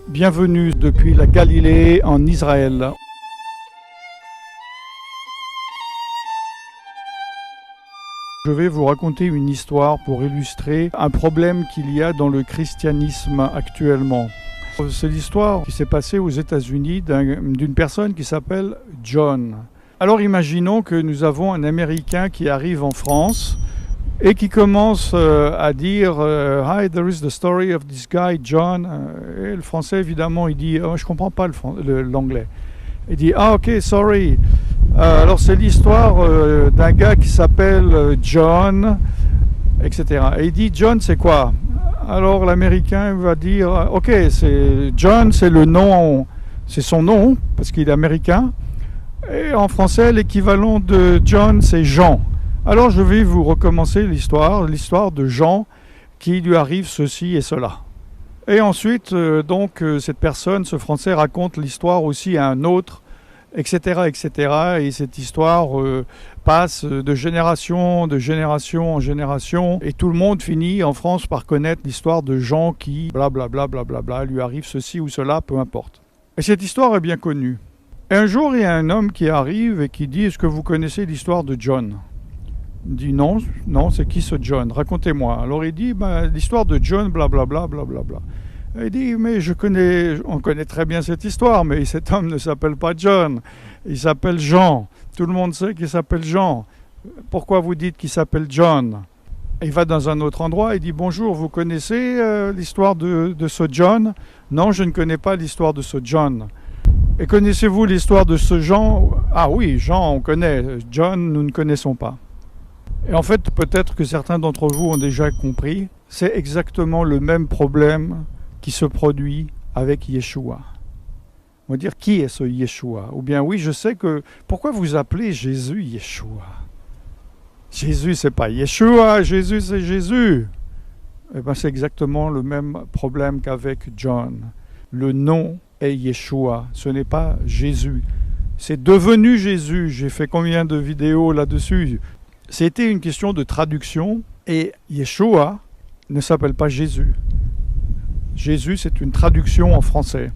Bienvenue depuis la Galilée en Israël. Je vais vous raconter une histoire pour illustrer un problème qu'il y a dans le christianisme actuellement. C'est l'histoire qui s'est passée aux États-Unis d'une personne qui s'appelle John. Alors imaginons que nous avons un Américain qui arrive en France et qui commence à dire « Hi, there is the story of this guy, John ». Et le français, évidemment, il dit oh, « Je ne comprends pas l'anglais ». Il dit « Ah, ok, sorry ». Alors c'est l'histoire d'un gars qui s'appelle John, etc. Et il dit « John, c'est quoi ?» Alors l'Américain va dire « Ok, John, c'est le nom, c'est son nom, parce qu'il est américain. Et en français, l'équivalent de John, c'est Jean. » Alors je vais vous recommencer l'histoire de Jean qui lui arrive ceci et cela. Et ensuite, cette personne, ce Français, raconte l'histoire aussi à un autre, etc., etc. Et cette histoire passe de génération en génération. Et tout le monde finit en France par connaître l'histoire de Jean qui, blablabla, blablabla, lui arrive ceci ou cela, peu importe. Et cette histoire est bien connue. Et un jour, il y a un homme qui arrive et qui dit « Est-ce que vous connaissez l'histoire de John ?» Il dit non, c'est qui ce John? Racontez-moi. Alors il dit l'histoire de John, blablabla, blablabla. Il dit mais on connaît très bien cette histoire, mais cet homme ne s'appelle pas John, il s'appelle Jean. Tout le monde sait qu'il s'appelle Jean. Pourquoi vous dites qu'il s'appelle John? Il va dans un autre endroit, il dit bonjour, vous connaissez l'histoire de ce John? Non, je ne connais pas l'histoire de ce John. Et connaissez-vous l'histoire de ce Jean? Ah oui, Jean, on connaît. John, nous ne connaissons pas. Et en fait, peut-être que certains d'entre vous ont déjà compris, c'est exactement le même problème qui se produit avec Yeshua. On va dire, qui est ce Yeshua? Ou bien, oui, je sais que... Pourquoi vous appelez Jésus Yeshua? Jésus, c'est pas Yeshua, Jésus, c'est Jésus. Eh bien, c'est exactement le même problème qu'avec John. Le nom est Yeshua, ce n'est pas Jésus. C'est devenu Jésus. J'ai fait combien de vidéos là-dessus? C'était une question de traduction et Yeshua ne s'appelle pas Jésus. Jésus, c'est une traduction en français.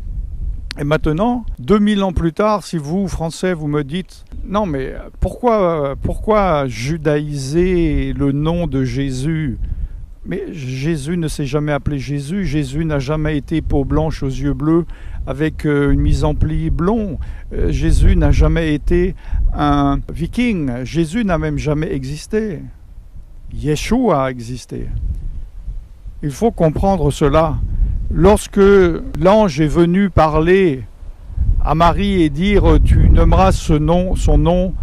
Et maintenant, 2000 ans plus tard, si vous, Français, vous me dites « Non, mais pourquoi judaïser le nom de Jésus ?» Mais Jésus ne s'est jamais appelé Jésus. Jésus n'a jamais été peau blanche aux yeux bleus avec une mise en pli blond. Jésus n'a jamais été un viking. Jésus n'a même jamais existé. Yeshua a existé. Il faut comprendre cela. Lorsque l'ange est venu parler à Marie et dire « Tu nommeras son nom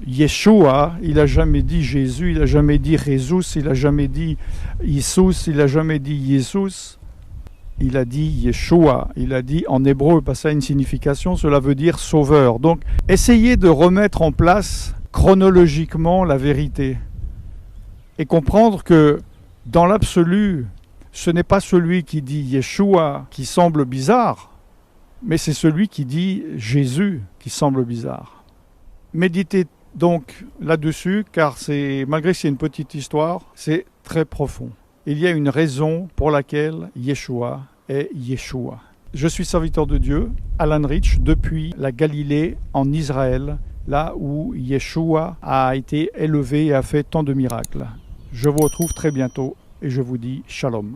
Yeshua », il n'a jamais dit Jésus, il n'a jamais dit Jésus, il n'a jamais dit Isus, il n'a jamais dit Jésus. Il a dit Yeshua, il a dit en hébreu, parce que ça a une signification, cela veut dire sauveur. Donc, essayez de remettre en place chronologiquement la vérité et comprendre que dans l'absolu, ce n'est pas celui qui dit Yeshua qui semble bizarre, mais c'est celui qui dit Jésus qui semble bizarre. Méditez donc là-dessus, car malgré que c'est une petite histoire, c'est très profond. Il y a une raison pour laquelle Yeshua est Yeshua. Je suis serviteur de Dieu, Alan Rich, depuis la Galilée en Israël, là où Yeshua a été élevé et a fait tant de miracles. Je vous retrouve très bientôt et je vous dis Shalom.